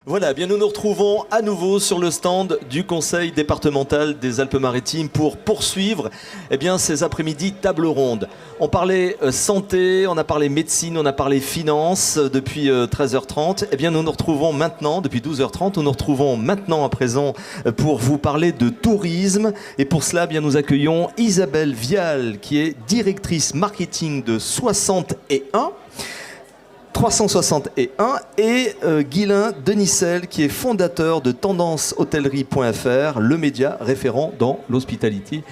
Voilà, bien nous nous retrouvons à nouveau sur le stand du Conseil départemental des Alpes-Maritimes pour poursuivre ces après-midi table ronde. On parlait santé, on a parlé médecine, on a parlé finance depuis 13h30. Nous nous retrouvons maintenant, depuis 12h30, nous nous retrouvons maintenant à présent pour vous parler de tourisme. Et pour cela, nous accueillons Isabelle Vial, qui est directrice marketing de 361 et Guylain Denisel qui est fondateur de TendanceHotellerie.fr, le média référent dans l'hospitality.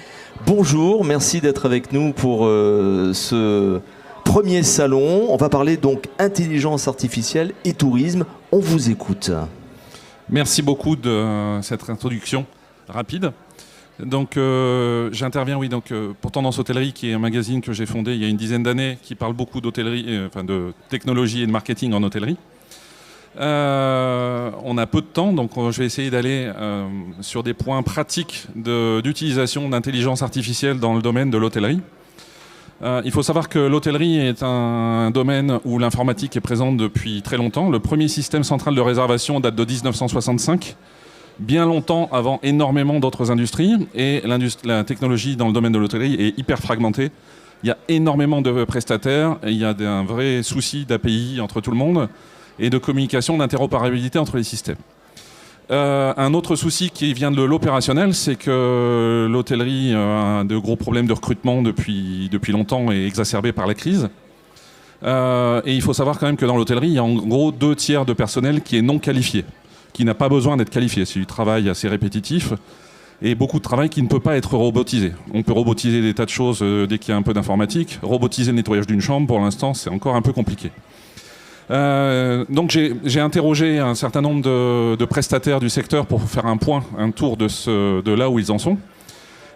Bonjour, merci d'être avec nous pour ce premier salon. On va parler donc intelligence artificielle et tourisme. On vous écoute. Merci beaucoup de cette introduction rapide. Donc j'interviens pour Tendance Hôtellerie, qui est un magazine que j'ai fondé il y a une dizaine d'années, qui parle beaucoup d'hôtellerie, de technologie et de marketing en hôtellerie. On a peu de temps, donc je vais essayer d'aller sur des points pratiques d'utilisation d'intelligence artificielle dans le domaine de l'hôtellerie. Il faut savoir que l'hôtellerie est un domaine où l'informatique est présente depuis très longtemps. Le premier système central de réservation date de 1965. Bien longtemps avant énormément d'autres industries, et la technologie dans le domaine de l'hôtellerie est hyper fragmentée. Il y a énormément de prestataires, et il y a un vrai souci d'API entre tout le monde et de communication, d'interopérabilité entre les systèmes. Un autre souci qui vient de l'opérationnel, c'est que l'hôtellerie a de gros problèmes de recrutement depuis longtemps et exacerbés par la crise. Et il faut savoir quand même que dans l'hôtellerie, il y a en gros 2/3 de personnel qui est non qualifié, qui n'a pas besoin d'être qualifié. C'est du travail assez répétitif et beaucoup de travail qui ne peut pas être robotisé. On peut robotiser des tas de choses dès qu'il y a un peu d'informatique. Robotiser le nettoyage d'une chambre, pour l'instant, c'est encore un peu compliqué. Donc j'ai interrogé un certain nombre de prestataires du secteur pour faire un tour de là où ils en sont.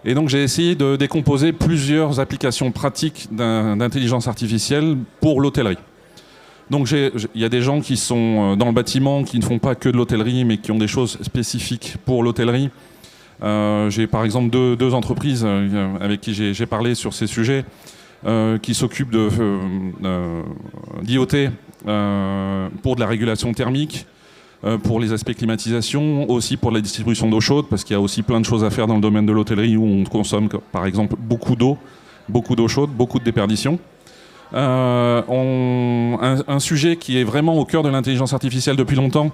Et donc j'ai essayé de décomposer plusieurs applications pratiques d'intelligence artificielle pour l'hôtellerie. Donc il y a des gens qui sont dans le bâtiment, qui ne font pas que de l'hôtellerie, mais qui ont des choses spécifiques pour l'hôtellerie. J'ai par exemple deux entreprises avec qui j'ai parlé sur ces sujets, qui s'occupent d'IoT pour de la régulation thermique, pour les aspects climatisation, aussi pour la distribution d'eau chaude, parce qu'il y a aussi plein de choses à faire dans le domaine de l'hôtellerie où on consomme par exemple beaucoup d'eau chaude, beaucoup de déperdition. Un sujet qui est vraiment au cœur de l'intelligence artificielle depuis longtemps,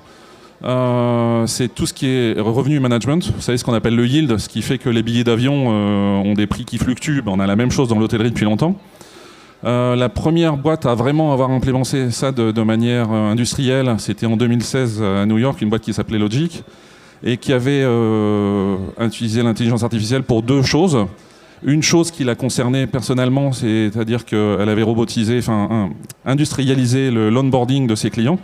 c'est tout ce qui est revenu management. Vous savez ce qu'on appelle le yield, ce qui fait que les billets d'avion ont des prix qui fluctuent. On a la même chose dans l'hôtellerie depuis longtemps. La première boîte à vraiment avoir implémenté ça de manière industrielle, c'était en 2016 à New York, une boîte qui s'appelait Logic, et qui avait utilisé l'intelligence artificielle pour deux choses. Une chose qui l'a concernée personnellement, c'est-à-dire qu'elle avait industrialisé l'onboarding de ses clients.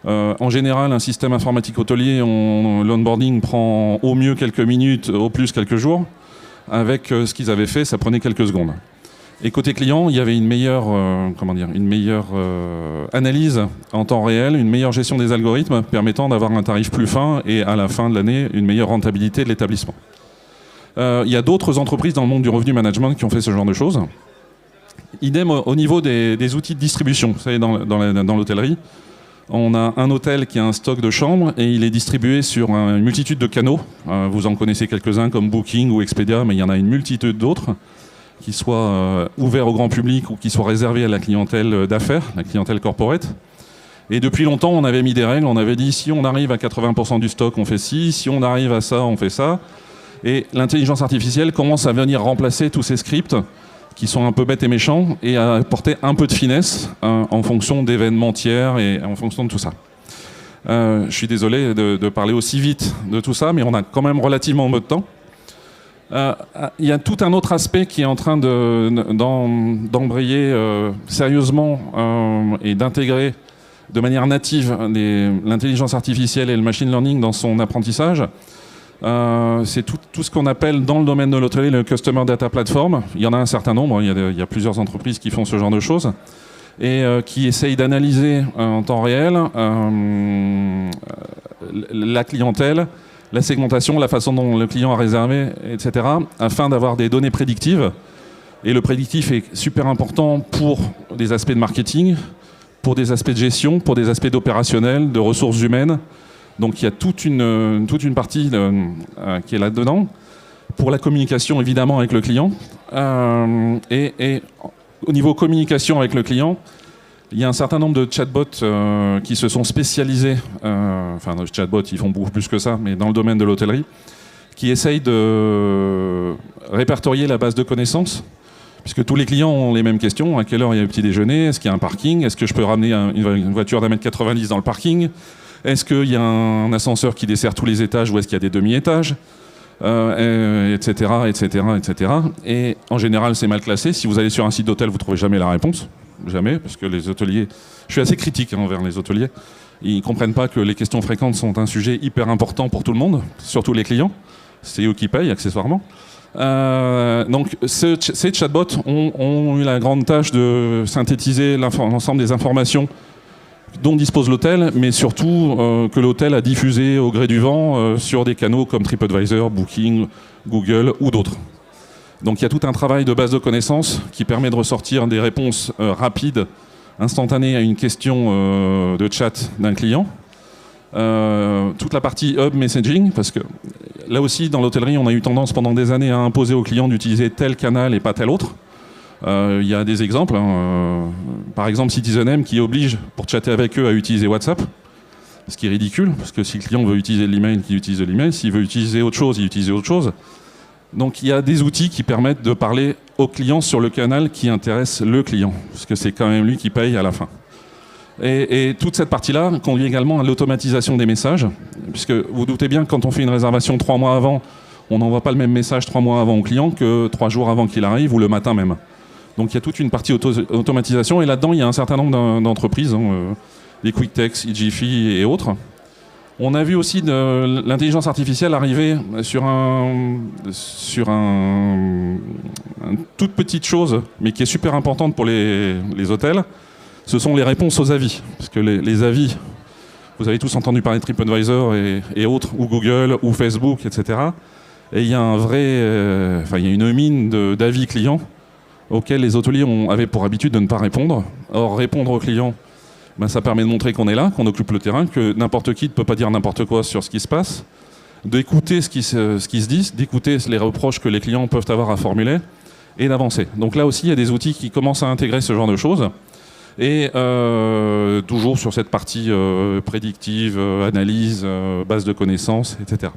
En général, un système informatique hôtelier, l'onboarding prend au mieux quelques minutes, au plus quelques jours. Avec ce qu'ils avaient fait, ça prenait quelques secondes. Et côté client, il y avait une meilleure analyse en temps réel, une meilleure gestion des algorithmes permettant d'avoir un tarif plus fin et à la fin de l'année, une meilleure rentabilité de l'établissement. Il y a d'autres entreprises dans le monde du revenu management qui ont fait ce genre de choses. Idem au niveau des outils de distribution. Vous savez, dans l'hôtellerie, on a un hôtel qui a un stock de chambres et il est distribué sur une multitude de canaux. Vous en connaissez quelques-uns comme Booking ou Expedia, mais il y en a une multitude d'autres qui soient ouverts au grand public ou qui soient réservés à la clientèle d'affaires, la clientèle corporate. Et depuis longtemps, on avait mis des règles. On avait dit, si on arrive à 80% du stock, on fait ci. Si on arrive à ça, on fait ça. Et l'intelligence artificielle commence à venir remplacer tous ces scripts qui sont un peu bêtes et méchants et à apporter un peu de finesse en fonction d'événements tiers et en fonction de tout ça. Je suis désolé de parler aussi vite de tout ça, mais on a quand même relativement peu de temps. Il y a tout un autre aspect qui est en train d'embrayer sérieusement et d'intégrer de manière native l'intelligence artificielle et le machine learning dans son apprentissage. C'est tout ce qu'on appelle dans le domaine de l'hôtellerie le Customer Data Platform. Il y en a un certain nombre, il y a plusieurs entreprises qui font ce genre de choses et qui essayent d'analyser en temps réel la clientèle, la segmentation, la façon dont le client a réservé, etc., afin d'avoir des données prédictives. Et le prédictif est super important pour des aspects de marketing, pour des aspects de gestion, pour des aspects d'opérationnel, de ressources humaines, Donc il y a toute une partie qui est là-dedans, pour la communication évidemment avec le client. Et au niveau communication avec le client, il y a un certain nombre de chatbots qui se sont spécialisés, enfin les chatbots ils font beaucoup plus que ça, mais dans le domaine de l'hôtellerie, qui essayent de répertorier la base de connaissances, puisque tous les clients ont les mêmes questions. À quelle heure il y a le petit déjeuner? Est-ce qu'il y a un parking? Est-ce que je peux ramener une voiture d'1,90 m dans le parking? Est-ce qu'il y a un ascenseur qui dessert tous les étages ou est-ce qu'il y a des demi-étages, etc., etc., etc. Et en général, c'est mal classé. Si vous allez sur un site d'hôtel, vous ne trouvez jamais la réponse. Jamais, parce que les hôteliers... Je suis assez critique envers les hôteliers. Ils ne comprennent pas que les questions fréquentes sont un sujet hyper important pour tout le monde, surtout les clients. C'est eux qui payent, accessoirement. Donc, ces chatbots ont eu la grande tâche de synthétiser l'ensemble des informations dont dispose l'hôtel, mais surtout que l'hôtel a diffusé au gré du vent sur des canaux comme TripAdvisor, Booking, Google ou d'autres. Donc il y a tout un travail de base de connaissances qui permet de ressortir des réponses rapides, instantanées à une question de chat d'un client. Toute la partie hub messaging, parce que là aussi dans l'hôtellerie on a eu tendance pendant des années à imposer aux clients d'utiliser tel canal et pas tel autre. Il y a des exemples, par exemple CitizenM qui oblige pour chatter avec eux à utiliser WhatsApp, ce qui est ridicule, parce que si le client veut utiliser l'email, il utilise l'email, s'il veut utiliser autre chose, il utilise autre chose. Donc il y a des outils qui permettent de parler au client sur le canal qui intéresse le client, parce que c'est quand même lui qui paye à la fin. Et toute cette partie-là conduit également à l'automatisation des messages, puisque vous doutez bien que quand on fait une réservation 3 mois avant, on n'envoie pas le même message 3 mois avant au client que 3 jours avant qu'il arrive ou le matin même. Donc il y a toute une partie automatisation, et là-dedans il y a un certain nombre d'entreprises, les QuickText, Ijiffy et autres. On a vu aussi de l'intelligence artificielle arriver sur une toute petite chose, mais qui est super importante pour les hôtels. Ce sont les réponses aux avis. Parce que les avis, vous avez tous entendu parler de TripAdvisor et autres, ou Google, ou Facebook, etc. Et il y a il y a une mine d'avis clients auxquels les hôteliers avaient pour habitude de ne pas répondre. Or, répondre aux clients, ça permet de montrer qu'on est là, qu'on occupe le terrain, que n'importe qui ne peut pas dire n'importe quoi sur ce qui se passe, d'écouter ce qui se dit, d'écouter les reproches que les clients peuvent avoir à formuler et d'avancer. Donc là aussi, il y a des outils qui commencent à intégrer ce genre de choses. Et toujours sur cette partie prédictive, analyse, base de connaissances, etc.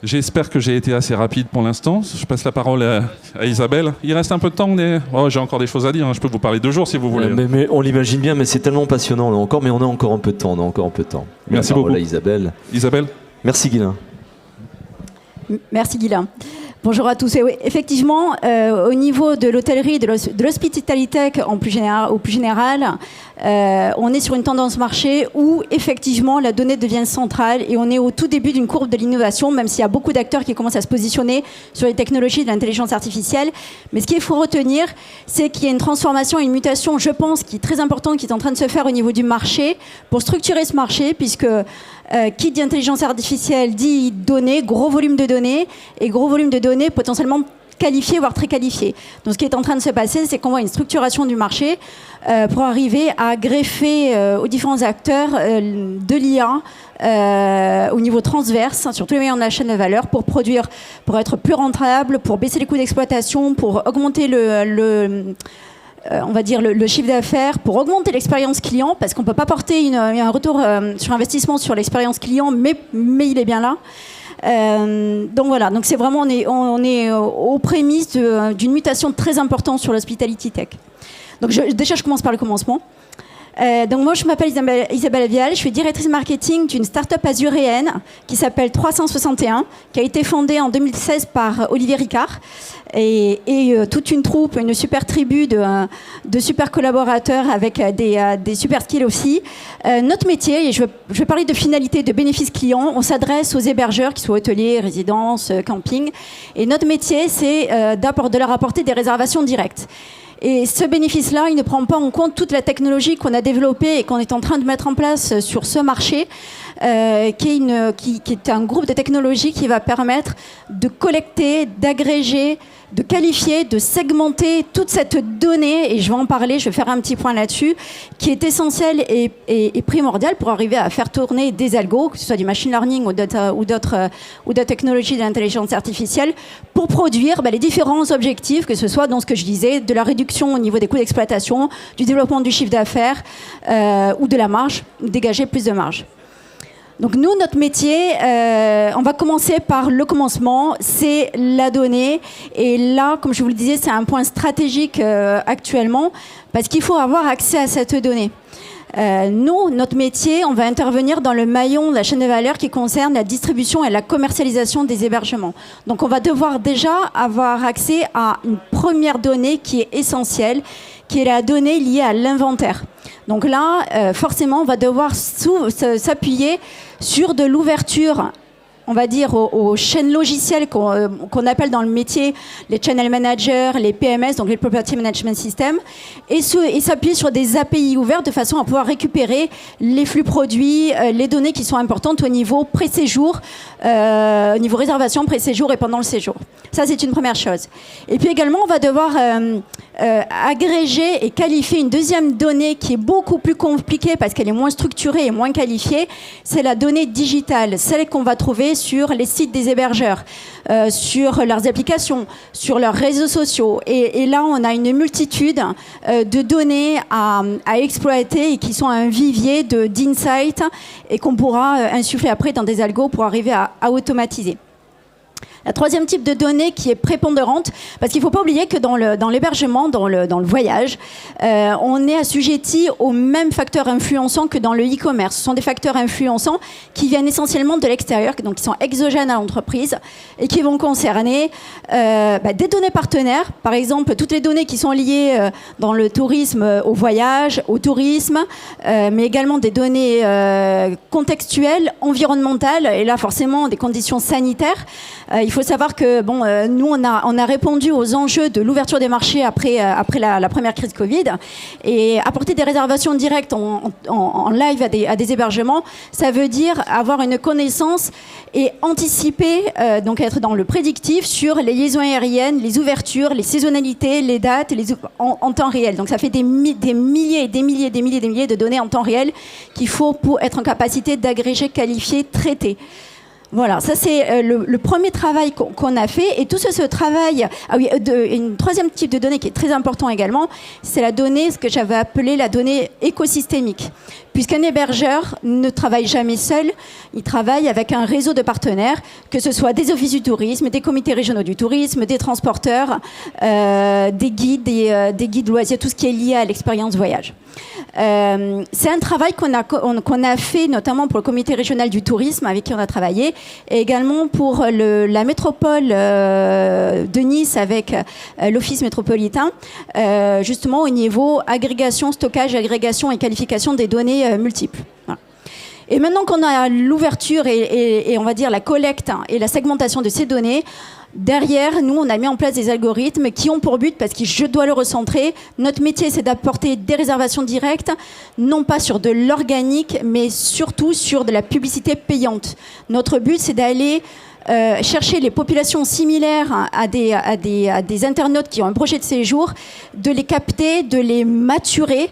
J'espère que j'ai été assez rapide pour l'instant. Je passe la parole à Isabelle. Il reste un peu de temps, mais j'ai encore des choses à dire. Je peux vous parler 2 jours si vous voulez. Mais on l'imagine bien, mais c'est tellement passionnant là encore. Mais on a encore un peu de temps. Merci beaucoup. À Isabelle. Isabelle. Merci Guilain. Merci Guilain. Bonjour à tous. Et oui, effectivement, au niveau de l'hôtellerie, de l'hospitality tech au plus général, on est sur une tendance marché où effectivement la donnée devient centrale et on est au tout début d'une courbe de l'innovation, même s'il y a beaucoup d'acteurs qui commencent à se positionner sur les technologies de l'intelligence artificielle. Mais ce qu'il faut retenir, c'est qu'il y a une transformation et une mutation, je pense, qui est très importante, qui est en train de se faire au niveau du marché pour structurer ce marché, puisque qui dit intelligence artificielle dit données, gros volume de données, et gros volume de données potentiellement qualifiées, voire très qualifiées. Donc ce qui est en train de se passer, c'est qu'on voit une structuration du marché pour arriver à greffer aux différents acteurs de l'IA au niveau transverse, sur tous les moyens de la chaîne de valeur, pour produire, pour être plus rentable, pour baisser les coûts d'exploitation, pour augmenter on va dire le chiffre d'affaires, pour augmenter l'expérience client, parce qu'on ne peut pas porter un retour sur investissement sur l'expérience client, mais il est bien là. Donc voilà, donc c'est vraiment, on est aux prémices d'une mutation très importante sur l'hospitality tech. Donc déjà, je commence par le commencement. Donc moi, je m'appelle Isabelle Vial, je suis directrice marketing d'une start-up azuréenne qui s'appelle 361, qui a été fondée en 2016 par Olivier Ricard et toute une troupe, une super tribu de super collaborateurs avec des super skills aussi. Notre métier, et je vais parler de finalité, de bénéfices clients, on s'adresse aux hébergeurs, qui soient hôteliers, résidences, camping, et notre métier, c'est de leur apporter des réservations directes. Et ce bénéfice-là, il ne prend pas en compte toute la technologie qu'on a développée et qu'on est en train de mettre en place sur ce marché qui est un groupe de technologies qui va permettre de collecter, d'agréger, de qualifier, de segmenter toute cette donnée, et je vais en parler, je vais faire un petit point là-dessus, qui est essentielle et primordiale pour arriver à faire tourner des algos, que ce soit du machine learning ou d'autres technologies de l'intelligence artificielle, pour produire les différents objectifs, que ce soit dans ce que je disais, de la réduction au niveau des coûts d'exploitation, du développement du chiffre d'affaires ou de la marge, dégager plus de marge. Donc nous, notre métier, on va commencer par le commencement, c'est la donnée. Et là, comme je vous le disais, c'est un point stratégique actuellement, parce qu'il faut avoir accès à cette donnée. Nous, notre métier, on va intervenir dans le maillon de la chaîne de valeur qui concerne la distribution et la commercialisation des hébergements. Donc on va devoir déjà avoir accès à une première donnée qui est essentielle, qui est la donnée liée à l'inventaire. Donc là, forcément, on va devoir s'appuyer sur de l'ouverture, on va dire, aux chaînes logicielles qu'on appelle dans le métier les channel managers, les PMS, donc les Property Management Systems, et s'appuyer sur des API ouvertes de façon à pouvoir récupérer les flux produits, les données qui sont importantes au niveau pré-séjour, au niveau réservation, pré-séjour et pendant le séjour. Ça, c'est une première chose. Et puis également, on va devoir agréger et qualifier une deuxième donnée qui est beaucoup plus compliquée parce qu'elle est moins structurée et moins qualifiée. C'est la donnée digitale, celle qu'on va trouver sur les sites des hébergeurs, sur leurs applications, sur leurs réseaux sociaux. Et là, on a une multitude de données à exploiter et qui sont un vivier d'insights et qu'on pourra insuffler après dans des algos pour arriver à automatiser. La troisième type de données qui est prépondérante, parce qu'il ne faut pas oublier que dans l'hébergement, dans le voyage, on est assujetti aux mêmes facteurs influençants que dans le e-commerce. Ce sont des facteurs influençants qui viennent essentiellement de l'extérieur, donc qui sont exogènes à l'entreprise et qui vont concerner des données partenaires, par exemple toutes les données qui sont liées dans le tourisme au voyage, au tourisme, mais également des données contextuelles, environnementales, et là forcément des conditions sanitaires. Il faut savoir que nous, on a répondu aux enjeux de l'ouverture des marchés après la première crise Covid, et apporter des réservations directes en live à des hébergements, ça veut dire avoir une connaissance et anticiper, donc être dans le prédictif sur les liaisons aériennes, les ouvertures, les saisonnalités, les dates en temps réel. Donc ça fait des milliers et des milliers de données en temps réel qu'il faut pour être en capacité d'agréger, qualifier, traiter. Voilà, ça c'est le premier travail qu'on a fait. Et tout ce travail, une troisième type de donnée qui est très important également, c'est la donnée, ce que j'avais appelé la donnée écosystémique. Puisqu'un hébergeur ne travaille jamais seul, il travaille avec un réseau de partenaires, que ce soit des offices du tourisme, des comités régionaux du tourisme, des transporteurs, des guides loisirs, tout ce qui est lié à l'expérience voyage. C'est un travail qu'on a fait notamment pour le comité régional du tourisme avec qui on a travaillé, et également pour la métropole de Nice avec l'office métropolitain, justement au niveau agrégation, stockage, agrégation et qualification des données multiples. Voilà. Et maintenant qu'on a l'ouverture et on va dire la collecte et la segmentation de ces données, derrière, nous, on a mis en place des algorithmes qui ont pour but, parce que je dois le recentrer, notre métier, c'est d'apporter des réservations directes, non pas sur de l'organique, mais surtout sur de la publicité payante. Notre but, c'est d'aller chercher les populations similaires à des internautes qui ont un projet de séjour, de les capter, de les maturer,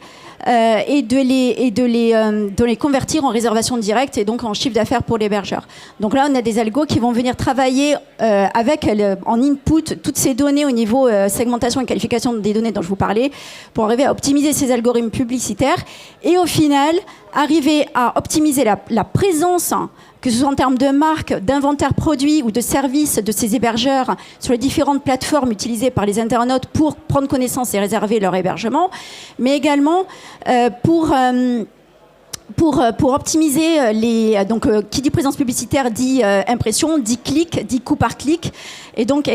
et de les convertir en réservation directe et donc en chiffre d'affaires pour l'hébergeur. Donc là, on a des algos qui vont venir travailler en input toutes ces données au niveau segmentation et qualification des données dont je vous parlais pour arriver à optimiser ces algorithmes publicitaires et au final, arriver à optimiser la présence, que ce soit en termes de marque, d'inventaire produit ou de services de ces hébergeurs sur les différentes plateformes utilisées par les internautes pour prendre connaissance et réserver leur hébergement, mais également pour optimiser donc qui dit présence publicitaire dit impression, dit clic, dit coût par clic, et donc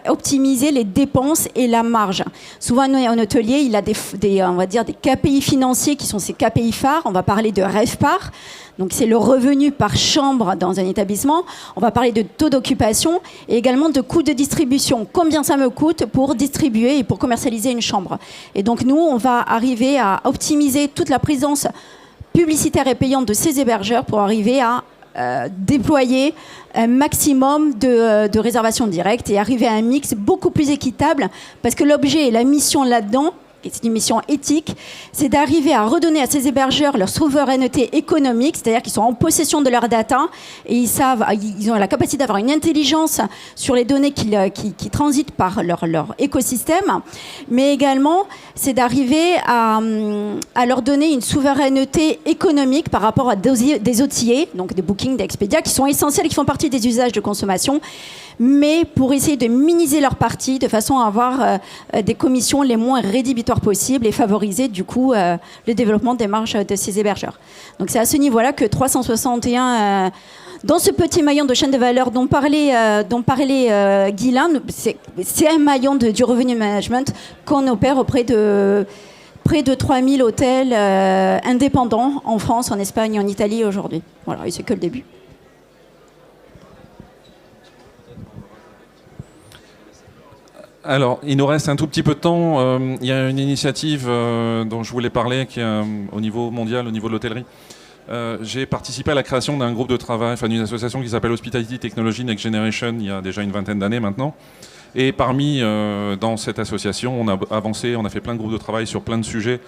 optimiser les dépenses et la marge. Souvent un hôtelier, il a on va dire des KPI financiers qui sont ses KPI phares. On va parler de RevPAR. Donc c'est le revenu par chambre dans un établissement. On va parler de taux d'occupation et également de coût de distribution. Combien ça me coûte pour distribuer et pour commercialiser une chambre. Et donc nous, on va arriver à optimiser toute la présence publicitaire et payante de ces hébergeurs pour arriver à déployer un maximum de réservations directes et arriver à un mix beaucoup plus équitable, parce que l'objet et la mission là-dedans, et c'est une mission éthique, c'est d'arriver à redonner à ces hébergeurs leur souveraineté économique, c'est-à-dire qu'ils sont en possession de leurs data et ils ont la capacité d'avoir une intelligence sur les données qui transitent par leur écosystème, mais également c'est d'arriver à leur donner une souveraineté économique par rapport à des OTA, donc des Booking, des Expedia, qui sont essentiels, qui font partie des usages de consommation, mais pour essayer de minimiser leur partie de façon à avoir des commissions les moins rédhibitoires possibles et favoriser du coup le développement des marges de ces hébergeurs. Donc c'est à ce niveau-là que 361, dans ce petit maillon de chaîne de valeur dont parlait Guylain, c'est un maillon du revenu management qu'on opère auprès de près de 3000 hôtels indépendants en France, en Espagne, en Italie aujourd'hui. Voilà, et c'est que le début. Alors, il nous reste un tout petit peu de temps. Il y a une initiative dont je voulais parler qui est au niveau mondial, au niveau de l'hôtellerie. J'ai participé à la création d'un groupe de travail, enfin d'une association qui s'appelle Hospitality Technology Next Generation il y a déjà une vingtaine d'années maintenant. Et dans cette association, on a avancé, on a fait plein de groupes de travail sur plein de sujets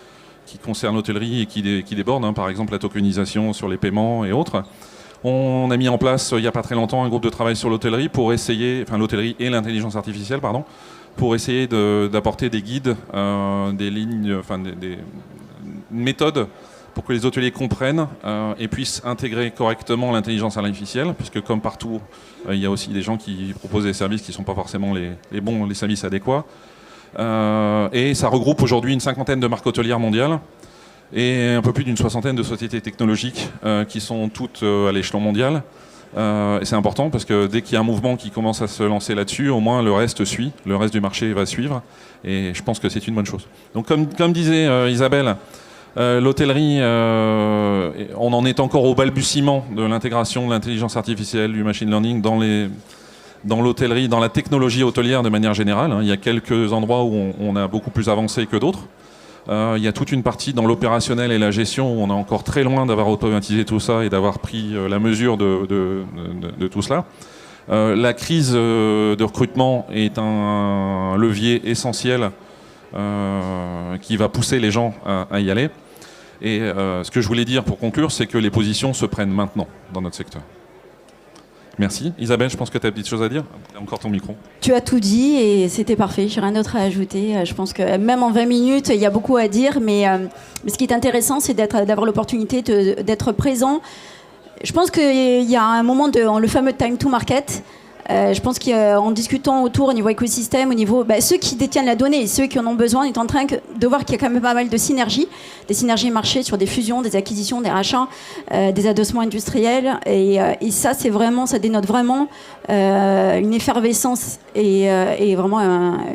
qui concernent l'hôtellerie et qui débordent, hein, par exemple la tokenisation sur les paiements et autres. On a mis en place, il n'y a pas très longtemps, un groupe de travail sur l'hôtellerie pour essayer, enfin l'hôtellerie et l'intelligence artificielle, pardon, pour essayer d'apporter des guides, des lignes, enfin des méthodes pour que les hôteliers comprennent et puissent intégrer correctement l'intelligence artificielle, puisque comme partout, il y a aussi des gens qui proposent des services qui ne sont pas forcément les services adéquats. Et ça regroupe aujourd'hui une 50aine de marques hôtelières mondiales et un peu plus d'une 60aine de sociétés technologiques qui sont toutes à l'échelon mondial. Et c'est important parce que dès qu'il y a un mouvement qui commence à se lancer là-dessus, au moins le reste suit, le reste du marché va suivre, et je pense que c'est une bonne chose. Donc comme disait Isabelle, l'hôtellerie, on en est encore au balbutiement de l'intégration de l'intelligence artificielle, du machine learning dans l'hôtellerie, dans la technologie hôtelière de manière générale. Il y a quelques endroits où on a beaucoup plus avancé que d'autres. Il y a toute une partie dans l'opérationnel et la gestion où on est encore très loin d'avoir automatisé tout ça et d'avoir pris la mesure de tout cela. La crise de recrutement est un levier essentiel qui va pousser les gens à y aller. Et ce que je voulais dire pour conclure, c'est que les positions se prennent maintenant dans notre secteur. Merci. Isabelle, je pense que tu as des petites choses à dire. Encore ton micro. Tu as tout dit et c'était parfait. J'ai rien d'autre à ajouter. Je pense que même en 20 minutes, il y a beaucoup à dire. Mais ce qui est intéressant, c'est d'avoir l'opportunité d'être présent. Je pense qu'il y a un moment le fameux time to market. Je pense qu'en discutant autour au niveau écosystème, au niveau ceux qui détiennent la donnée et ceux qui en ont besoin, on est en train de voir qu'il y a quand même pas mal de synergies, des synergies marché sur des fusions, des acquisitions, des rachats, des adossements industriels, et ça ça dénote vraiment une effervescence et vraiment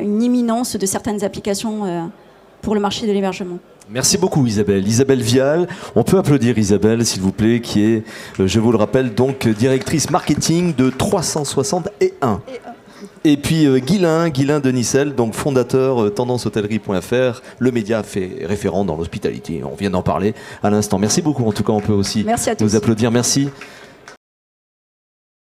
une imminence de certaines applications pour le marché de l'hébergement. Merci beaucoup Isabelle. Isabelle Vial, on peut applaudir Isabelle s'il vous plaît, qui est, je vous le rappelle, donc directrice marketing de 361. Et puis Guylain de Nicelle, donc fondateur tendancehôtellerie.fr, le média fait référent dans l'hospitalité. On vient d'en parler à l'instant. Merci beaucoup, en tout cas on peut aussi nous applaudir. Merci.